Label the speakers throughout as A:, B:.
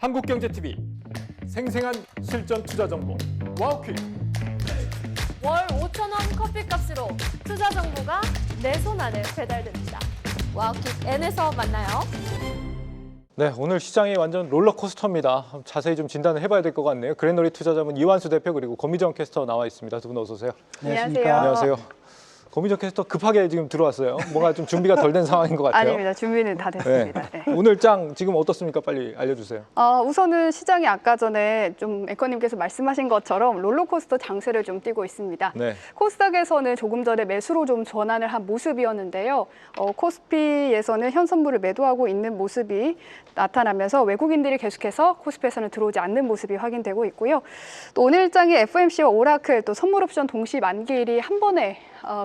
A: 한국경제TV 생생한 실전 투자 정보 와우퀵.
B: 월 5,000원 커피값으로 투자 정보가 내 손 안에 배달됩니다. 와우킥 N에서 만나요.
A: 네, 오늘 시장이 완전 롤러코스터입니다. 자세히 좀 진단을 해봐야 될 것 같네요. 그랜너리 투자자문 이완수 대표 그리고 고미정 캐스터 나와 있습니다. 두 분 어서 오세요.
C: 안녕하세요.
A: 안녕하세요. 고미정 캐스터 급하게 지금 들어왔어요. 뭔가 좀 준비가 덜 된 상황인 것 같아요.
C: 아닙니다. 준비는 다 됐습니다.
A: 네.
C: 네.
A: 오늘 장 지금 어떻습니까? 빨리 알려주세요.
C: 우선은 시장이 아까 전에 좀 앵커님께서 말씀하신 것처럼 롤러코스터 장세를 좀 띄고 있습니다.
A: 네.
C: 코스닥에서는 조금 전에 매수로 좀 전환을 한 모습이었는데요. 코스피에서는 현선물을 매도하고 있는 모습이 나타나면서 외국인들이 계속해서 코스피에서는 들어오지 않는 모습이 확인되고 있고요. 또 오늘 일장에 FOMC와 오라클 또 선물 옵션 동시 만기일이 한 번에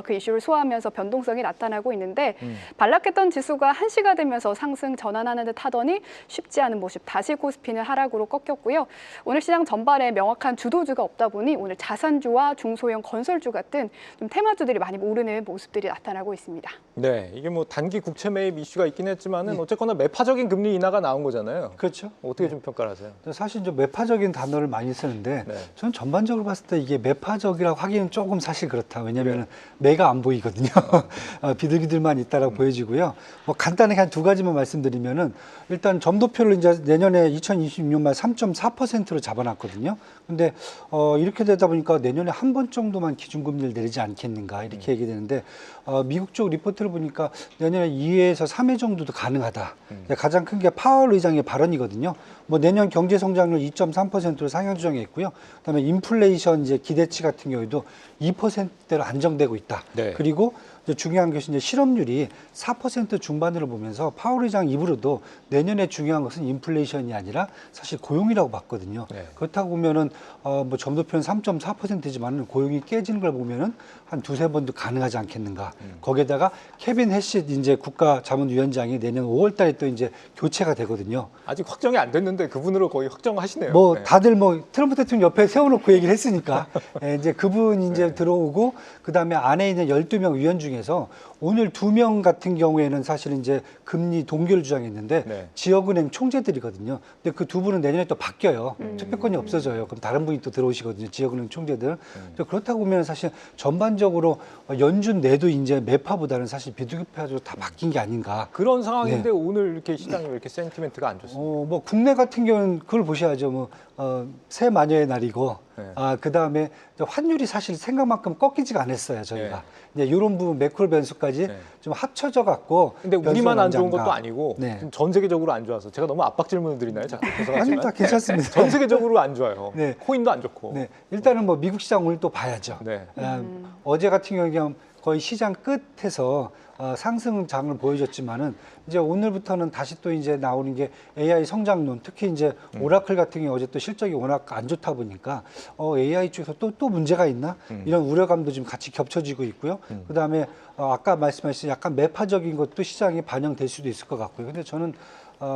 C: 그 이슈를 소화하면서 변동성이 나타나고 있는데 반락했던 지수가 1시가 되면서 상승 전환하는 듯 하더니 쉽지 않은 모습, 다시 코스피는 하락으로 꺾였고요. 오늘 시장 전반에 명확한 주도주가 없다 보니 오늘 자산주와 중소형 건설주 같은 좀 테마주들이 많이 오르는 모습들이 나타나고 있습니다.
A: 네, 이게 뭐 단기 국채 매입 이슈가 있긴 했지만은 어쨌거나 매파적인 금리 인하가 나온 거잖아요.
D: 그렇죠.
A: 어떻게 좀 평가를 하세요?
D: 사실 좀 매파적인 단어를 많이 쓰는데
A: 네.
D: 저는 전반적으로 봤을 때 이게 매파적이라고 하기는 조금 사실 그렇다. 왜냐하면 매가 안 보이거든요. 비둘기들만 있다라고 보여지고요. 뭐 간단하게 한 두 가지만 말씀드리면은 일단 점도표를 이제 내년에 2026년 말 3.4%로 잡아놨거든요. 근데 이렇게 되다 보니까 내년에 한 번 정도만 기준금리를 내리지 않겠는가 이렇게 얘기되는데 미국 쪽 리포트를 보니까 내년에 2회에서 3회 정도도 가능하다. 가장 큰 게 파월 의장의 발언이거든요. 뭐 내년 경제 성장률 2.3%로 상향 조정했고요. 그다음에 인플레이션 이제 기대치 같은 경우에도 2%대로 안정되고 있다.
A: 네.
D: 그리고 이제 중요한 것이 이제 실업률이 4% 중반으로 보면서 파월 의장 입으로도 내년에 중요한 것은 인플레이션이 아니라 사실 고용이라고 봤거든요.
A: 네.
D: 그렇다고 보면은 뭐 점도표는 3.4%지만은 고용이 깨지는 걸 보면은 한 두세 번도 가능하지 않겠는가. 거기에다가 케빈 해시 이제 국가자문위원장이 내년 5월달에 또 이제 교체가 되거든요.
A: 아직 확정이 안 됐는데 그분으로 거의 확정하시네요.
D: 뭐
A: 네.
D: 다들 뭐 트럼프 대통령 옆에 세워놓고 얘기를 했으니까 이제 그분이 이제 들어오고 그다음에 안에 있는 12명 위원 중에서 오늘 2명 같은 경우에는 사실 이제 금리 동결 주장했는데
A: 네.
D: 지역은행 총재들이거든요. 근데 그 두 분은 내년에 또 바뀌어요. 투표권이 없어져요. 그럼 다른 분이 또 들어오시거든요. 지역은행 총재들. 그렇다고 보면 사실 전반적으로 연준 내도 이제 매파보다는 사실 비둘기파로 다 바뀐 게 아닌가.
A: 그런 상황인데 오늘 이렇게 시장이 왜 이렇게 센티멘트가 안 좋습니까?
D: 뭐 국내 같은 경우는 그걸 보셔야죠. 뭐 새 마녀의 날이고,
A: 네.
D: 그 다음에 환율이 사실 생각만큼 꺾이지가 않았어요. 저희가 이제 이런 부분 매크로 변수까지
A: 네.
D: 좀 합쳐져 갖고.
A: 근데 우리만 안 좋은 것도 아니고
D: 네.
A: 좀 전 세계적으로 안 좋아서 제가 너무 압박 질문을 드리나요? 자꾸 죄송하지만
D: 아닙니다. 괜찮습니다.
A: 전 세계적으로 안 좋아요.
D: 네.
A: 코인도 안 좋고.
D: 네, 일단은 뭐 미국 시장 오늘 또 봐야죠.
A: 네.
D: 어제 같은 경우는 거의 시장 끝에서 상승장을 보여줬지만은 이제 오늘부터는 다시 또 이제 나오는 게 AI 성장론, 특히 이제 오라클 같은 경우 어제 또 실적이 워낙 안 좋다 보니까 AI 쪽에서 또 문제가 있나 이런 우려감도 지금 같이 겹쳐지고 있고요. 그다음에 아까 말씀하신 약간 매파적인 것도 시장에 반영될 수도 있을 것 같고요. 근데 저는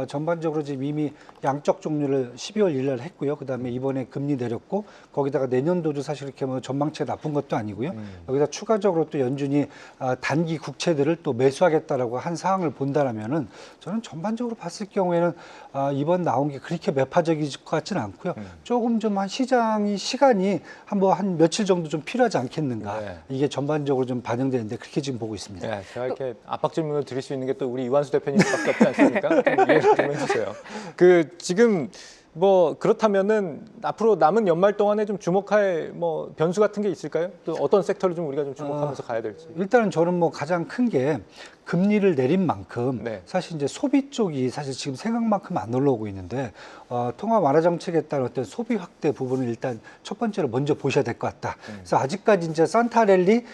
D: 전반적으로 지금 이미 양적 종료를 12월 1일 날 했고요. 그다음에 이번에 금리 내렸고 거기다가 내년도도 사실 이렇게 뭐 전망치가 나쁜 것도 아니고요. 여기다 추가적으로 또 연준이 단기 국채들을 또 매수하겠다라고 한 사항을 본다라면은 저는 전반적으로 봤을 경우에는 이번 나온 게 그렇게 매파적일 것 같지는 않고요. 조금 좀 한 시간이 한 며칠 정도 좀 필요하지 않겠는가.
A: 네.
D: 이게 전반적으로 좀 반영되는데 그렇게 지금 보고 있습니다.
A: 네, 제가 이렇게 압박 질문을 드릴 수 있는 게 또 우리 이완수 대표님밖에 없지 않습니까? 좀 이해를 좀 해주세요. 지금 뭐 그렇다면은 앞으로 남은 연말 동안에 좀 주목할 뭐 변수 같은 게 있을까요? 또 어떤 섹터를 좀 우리가 좀 주목하면서 가야 될지.
D: 일단은 저는 뭐 가장 큰 게 금리를 내린 만큼
A: 네.
D: 사실 이제 소비 쪽이 사실 지금 생각만큼 안 올라오고 있는데 통화 완화 정책에 따른 어떤 소비 확대 부분을 일단 첫 번째로 먼저 보셔야 될 것 같다. 그래서 아직까지 이제 산타랠리,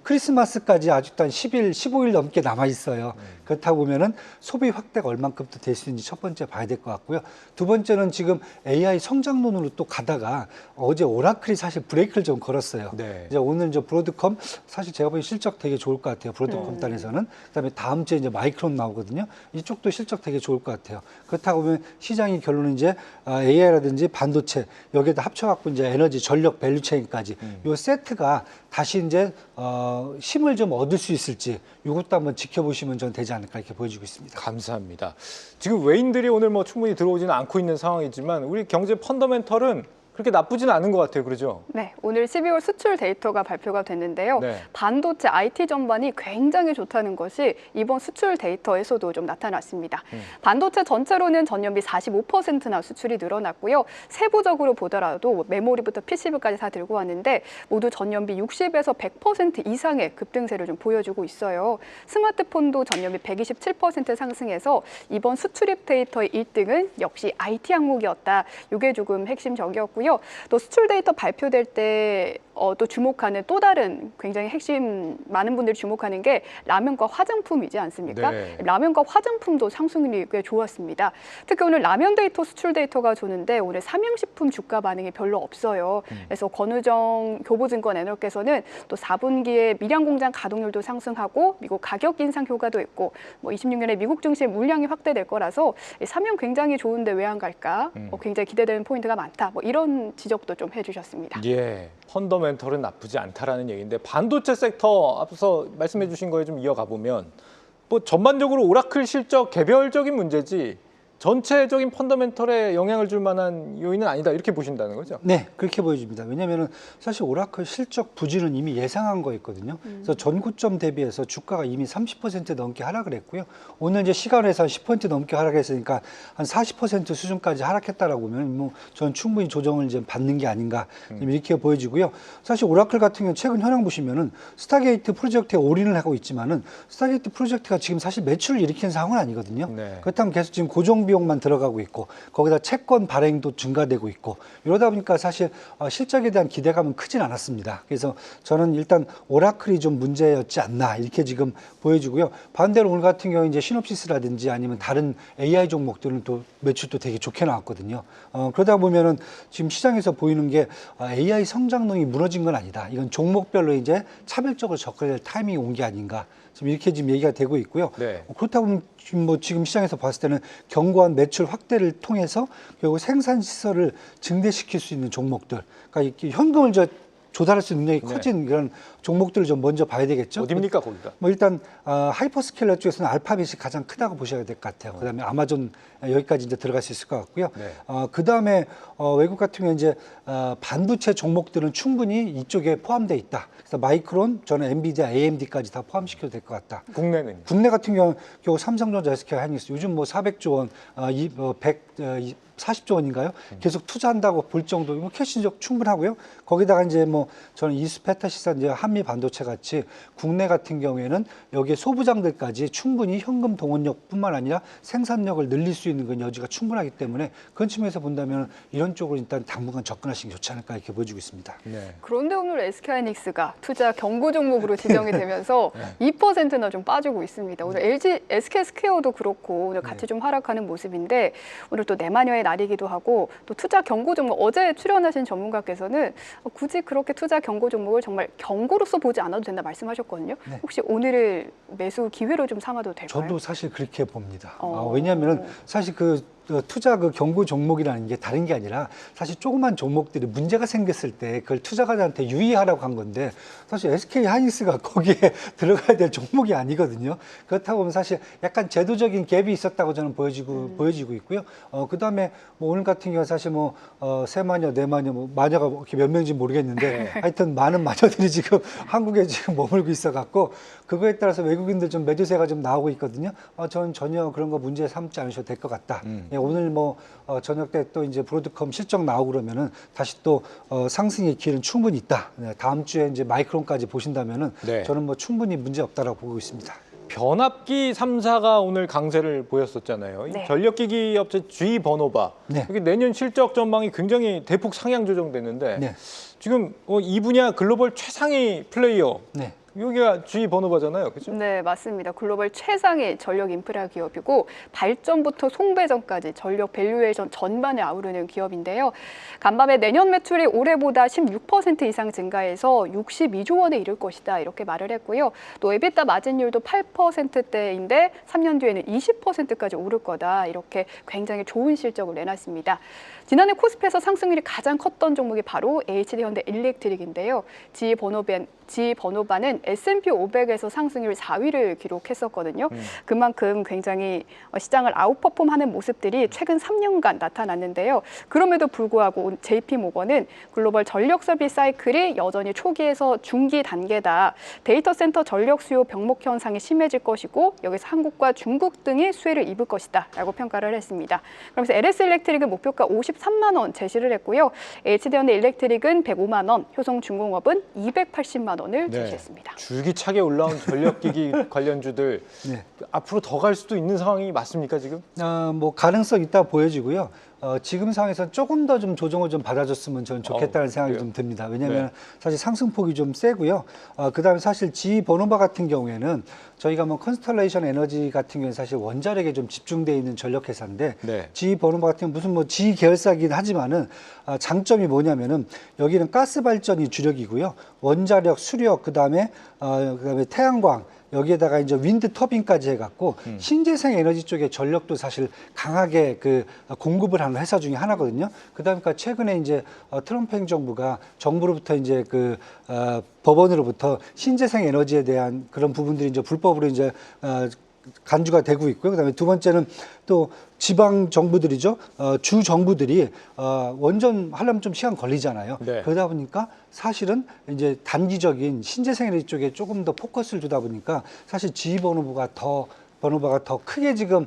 D: 크리스마스까지 아직도 한 10일, 15일 넘게 남아 있어요. 그렇다 보면은 소비 확대가 얼만큼 또 될 수 있는지 첫 번째 봐야 될 것 같고요. 두 번째는 지금 AI 성장론으로 또 가다가 어제 오라클이 사실 브레이크를 좀 걸었어요.
A: 네.
D: 이제 오늘 이제 브로드컴 사실 제가 보기엔 실적 되게 좋을 것 같아요. 브로드컴 단에서는. 그다음에 다음 주에 이제 마이크론 나오거든요. 이쪽도 실적 되게 좋을 것 같아요. 그렇다고 보면 시장의 결론은 이제 AI라든지 반도체 여기에다 합쳐갖고 이제 에너지, 전력, 밸류체인까지 요 세트가 다시 이제 힘을 좀 얻을 수 있을지 이것도 한번 지켜보시면 전 되지 않을까 이렇게 보여지고 있습니다.
A: 감사합니다. 지금 외인들이 오늘 뭐 충분히 들어오지는 않고 있는 상황이 상황이지만 우리 경제 펀더멘털은 그렇게 나쁘진 않은 것 같아요. 그러죠?
C: 네, 오늘 12월 수출 데이터가 발표가 됐는데요.
A: 네.
C: 반도체 IT 전반이 굉장히 좋다는 것이 이번 수출 데이터에서도 좀 나타났습니다. 반도체 전체로는 전년비 45%나 수출이 늘어났고요. 세부적으로 보더라도 메모리부터 PCB까지 다 들고 왔는데 모두 전년비 60에서 100% 이상의 급등세를 좀 보여주고 있어요. 스마트폰도 전년비 127% 상승해서 이번 수출입 데이터의 1등은 역시 IT 항목이었다. 이게 조금 핵심 적이었고요. 또 수출 데이터 발표될 때 또 주목하는 또 다른 굉장히 핵심 많은 분들이 주목하는 게 라면과 화장품이지 않습니까?
A: 네.
C: 라면과 화장품도 상승률이 꽤 좋았습니다. 특히 오늘 라면 데이터 수출 데이터가 좋은데 오늘 삼양식품 주가 반응이 별로 없어요. 그래서 권우정 교보증권 애널께서는 또 4분기에 밀양 공장 가동률도 상승하고 미국 가격 인상 효과도 있고 뭐 26년에 미국 증시 물량이 확대될 거라서 이 삼양 굉장히 좋은데 왜 안 갈까? 굉장히 기대되는 포인트가 많다. 뭐 이런 지적도 좀 해주셨습니다.
A: 예, 펀더멘털은 나쁘지 않다라는 얘기인데 반도체 섹터 앞서 말씀해 주신 거에 좀 이어가 보면 뭐 전반적으로 오라클 실적 개별적인 문제지 전체적인 펀더멘털에 영향을 줄 만한 요인은 아니다 이렇게 보신다는 거죠?
D: 네, 그렇게 보여집니다. 왜냐하면 사실 오라클 실적 부진은 이미 예상한 거였거든요. 그래서 전고점 대비해서 주가가 이미 30% 넘게 하락을 했고요. 오늘 이제 시간에서 한 10% 넘게 하락했으니까 한 40% 수준까지 하락했다라고 보면 뭐 전 충분히 조정을 이제 받는 게 아닌가 이렇게 보여지고요. 사실 오라클 같은 경우는 최근 현황 보시면은 스타게이트 프로젝트에 올인을 하고 있지만은 스타게이트 프로젝트가 지금 사실 매출을 일으키는 상황은 아니거든요.
A: 네.
D: 그렇다면 계속 지금 고정 비용만 들어가고 있고 거기다 채권 발행도 증가되고 있고 이러다 보니까 사실 실적에 대한 기대감은 크진 않았습니다. 그래서 저는 일단 오라클이 좀 문제였지 않나 이렇게 지금 보여지고요. 반대로 오늘 같은 경우 이제 시놉시스라든지 아니면 다른 AI 종목들은 또 매출도 되게 좋게 나왔거든요. 그러다 보면은 지금 시장에서 보이는 게 AI 성장론이 무너진 건 아니다. 이건 종목별로 이제 차별적으로 접근해야 될 타이밍이 온 게 아닌가. 지금 이렇게 지금 얘기가 되고 있고요.
A: 네.
D: 그렇다 보면 지금 시장에서 봤을 때는 견고한 매출 확대를 통해서 결국 생산 시설을 증대시킬 수 있는 종목들, 그러니까 이렇게 현금을 조달할 수 있는 능력이 커진 이런 종목들을 좀 먼저 봐야 되겠죠.
A: 어디입니까 거기가?
D: 뭐 일단 하이퍼스케일러 쪽에서는 알파벳이 가장 크다고 보셔야 될 것 같아요. 그다음에 아마존 여기까지 이제 들어갈 수 있을 것 같고요.
A: 네.
D: 그다음에 외국 같은 경우 이제 반도체 종목들은 충분히 이쪽에 포함되어 있다. 그래서 마이크론, 저는 엔비디아, AMD까지 다 포함시켜도 될 것 같다.
A: 국내는
D: 국내 같은 경우는 겨우 삼성전자, SK 하이닉스 요즘 뭐 400조 원, 140조 원인가요? 계속 투자한다고 볼 정도, 뭐 캐시적 충분하고요. 거기다가 이제 뭐 저는 이스페타시사 이제 한미 반도체 같이 국내 같은 경우에는 여기에 소부장들까지 충분히 현금 동원력뿐만 아니라 생산력을 늘릴 수 있는 건 여지가 충분하기 때문에 그런 측면에서 본다면 이런 쪽으로 일단 당분간 접근하시는 게 좋지 않을까 이렇게 보여지고 있습니다.
A: 네.
C: 그런데 오늘 SK하이닉스가 투자 경고 종목으로 지정이 되면서 2%나 좀 빠지고 있습니다. 오늘 SK스퀘어도 그렇고 오늘 같이 좀 하락하는 모습인데 오늘 또 내마녀의 날이기도 하고 또 투자 경고 종목 어제 출연하신 전문가께서는 굳이 그렇게 투자 경고 종목을 정말 경고로서 보지 않아도 된다 말씀하셨거든요.
D: 네.
C: 혹시 오늘을 매수 기회로 좀 삼아도 될까요?
D: 저도 사실 그렇게 봅니다. 왜냐하면 사실 투자 경고 종목이라는 게 다른 게 아니라 사실 조그만 종목들이 문제가 생겼을 때 그걸 투자가들한테 유의하라고 한 건데 사실 SK 하이닉스가 거기에 들어가야 될 종목이 아니거든요. 그렇다고 보면 사실 약간 제도적인 갭이 있었다고 저는 보여지고 있고요. 그다음에 뭐 오늘 같은 경우 사실 뭐 세마녀, 네마녀, 뭐 마녀가 이렇게 몇 명인지 모르겠는데 하여튼 많은 마녀들이 지금 한국에 지금 머물고 있어갖고 그거에 따라서 외국인들 좀 매도세가 좀 나오고 있거든요. 저는 전혀 그런 거 문제 삼지 않으셔도 될 것 같다. 예, 오늘 뭐 저녁 때 또 이제 브로드컴 실적 나오고 그러면은 다시 또 상승의 기회는 충분히 있다. 네, 다음 주에 이제 마이크론까지 보신다면은
A: 네.
D: 저는 뭐 충분히 문제 없다라고 보고 있습니다.
A: 변압기 3사가 오늘 강세를 보였었잖아요.
C: 네.
A: 이 전력기기 업체 G 버노바
D: 네.
A: 여기 내년 실적 전망이 굉장히 대폭 상향 조정됐는데
D: 네.
A: 지금 이 분야 글로벌 최상위 플레이어
D: 네.
A: 여기가 G 버노바잖아요, 그렇죠?
C: 네, 맞습니다. 글로벌 최상의 전력 인프라 기업이고 발전부터 송배전까지 전력 밸류에이션 전반을 아우르는 기업인데요. 간밤에 내년 매출이 올해보다 16% 이상 증가해서 62조 원에 이를 것이다 이렇게 말을 했고요. 또 에비타 마진율도 8%대인데 3년 뒤에는 20%까지 오를 거다 이렇게 굉장히 좋은 실적을 내놨습니다. 지난해 코스피에서 상승률이 가장 컸던 종목이 바로 HD현대 일렉트릭인데요. G 버노바는 S&P 500에서 상승률 4위를 기록했었거든요. 그만큼 굉장히 시장을 아웃퍼폼하는 모습들이 최근 3년간 나타났는데요. 그럼에도 불구하고 JP 모건은 글로벌 전력 설비 사이클이 여전히 초기에서 중기 단계다. 데이터 센터 전력 수요 병목 현상이 심해질 것이고 여기서 한국과 중국 등이 수혜를 입을 것이다 라고 평가를 했습니다. 그러면서 LS 일렉트릭은 목표가 53만 원 제시를 했고요. HD현대 일렉트릭은 105만 원, 효성중공업은 280만 원을 제시했습니다.
A: 줄기차게 올라온 전력기기 관련주들
D: 네.
A: 앞으로 더 갈 수도 있는 상황이 맞습니까 지금?
D: 뭐 가능성 있다 보여지고요. 지금 상황에서 조금 더 좀 조정을 좀 받아줬으면 저는 좋겠다는 생각이
A: 그래요?
D: 좀 듭니다. 왜냐하면 사실 상승폭이 좀 세고요. 그다음에 사실 G 버너바 같은 경우에는 저희가 뭐 컨스텔레이션 에너지 같은 경우는 사실 원자력에 좀 집중돼 있는 전력 회사인데
A: 네.
D: G 버너바 같은 경우 무슨 뭐 G 계열사긴 하지만은 장점이 뭐냐면은 여기는 가스 발전이 주력이고요. 원자력, 수력 그다음에 태양광 여기에다가 이제 윈드 터빈까지 해갖고 신재생 에너지 쪽에 전력도 사실 강하게 그 공급을 하는 회사 중에 하나거든요. 그다음에 최근에 이제 트럼프 행정부가 정부로부터 이제 그 법원으로부터 신재생 에너지에 대한 그런 부분들이 이제 불법으로 이제 간주가 되고 있고요. 그다음에 두 번째는 또 지방 정부들이죠. 주 정부들이 원전 하려면 좀 시간 걸리잖아요.
A: 네.
D: 그러다 보니까 사실은 이제 단기적인 신재생 에너지 쪽에 조금 더 포커스를 두다 보니까 사실 G 번호부가 더 크게 지금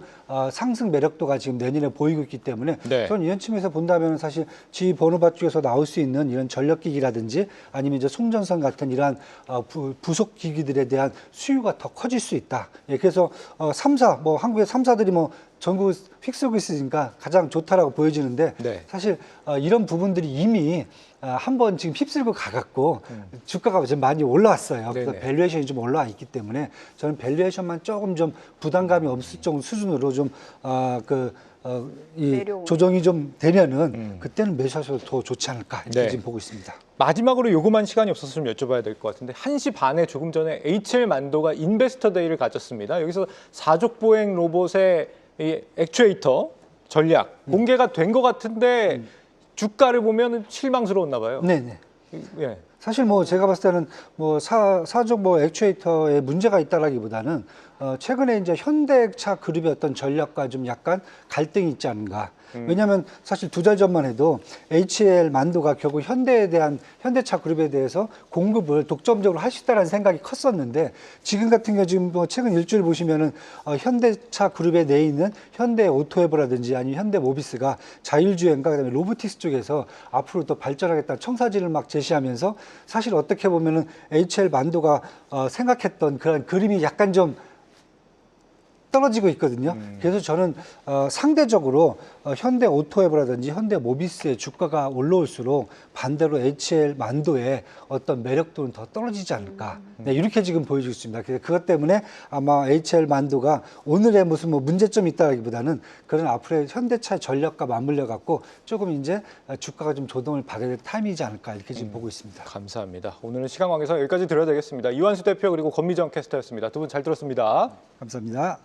D: 상승 매력도가 지금 내년에 보이고 있기 때문에
A: 네.
D: 저는 이런 측면에서 본다면 사실 G 번호바 쪽에서 나올 수 있는 이런 전력기기라든지 아니면 이제 송전선 같은 이러한 부속 기기들에 대한 수요가 더 커질 수 있다. 예, 그래서 3사 뭐 한국의 3사들이 뭐 전국 휩쓸고 있으니까 가장 좋다라고 보여지는데
A: 네.
D: 사실 이런 부분들이 이미 한번 지금 휩쓸고 가갖고 주가가 지금 많이 올라왔어요. 그래서
A: 네네.
D: 밸류에이션이 좀 올라와 있기 때문에 저는 밸류에이션만 조금 좀 부담감이 없을 정도 수준으로 좀 이
C: 내려오는.
D: 조정이 좀 되면은 그때는 매수하셔도 더 좋지 않을까 이렇게
A: 네.
D: 지금 보고 있습니다.
A: 마지막으로 요거만 시간이 없어서 좀 여쭤봐야 될 것 같은데 1시 반에 조금 전에 HL만도가 인베스터 데이를 가졌습니다. 여기서 사족 보행 로봇의 이 액추에이터 전략 공개가 된 것 같은데 주가를 보면 실망스러웠나 봐요.
D: 네네.
A: 예.
D: 사실 뭐 제가 봤을 때는 뭐 사족 뭐 액추에이터에 문제가 있다라기보다는 최근에 이제 현대차 그룹의 어떤 전략과 좀 약간 갈등이 있지 않은가. 왜냐하면 사실 2달 전만 해도 HL 만도가 결국 현대차 그룹에 대해서 공급을 독점적으로 할 수 있다는 생각이 컸었는데 지금 같은 경우 지금 뭐 최근 일주일 보시면은 현대차 그룹에 내에 있는 현대 오토웨버라든지 아니면 현대 모비스가 자율주행과 그다음에 로보틱스 쪽에서 앞으로 더 발전하겠다는 청사진을 막 제시하면서 사실 어떻게 보면은 HL 만도가 생각했던 그런 그림이 약간 좀 떨어지고 있거든요. 그래서 저는 상대적으로 현대 오토웨버라든지 현대 모비스의 주가가 올라올수록 반대로 HL 만도의 어떤 매력도는 더 떨어지지 않을까. 네, 이렇게 지금 보여지고 있습니다. 그래서 그것 때문에 아마 HL 만도가 오늘의 무슨 뭐 문제점이 있다기보다는 그런 앞으로의 현대차의 전력과 맞물려 갖고 조금 이제 주가가 좀 조정을 받아야 될 타이밍이지 않을까 이렇게 지금 보고 있습니다.
A: 감사합니다. 오늘은 시간 관계상 여기까지 드려야 되겠습니다. 이완수 대표 그리고 권미정 캐스터였습니다. 두 분 잘 들었습니다.
D: 감사합니다.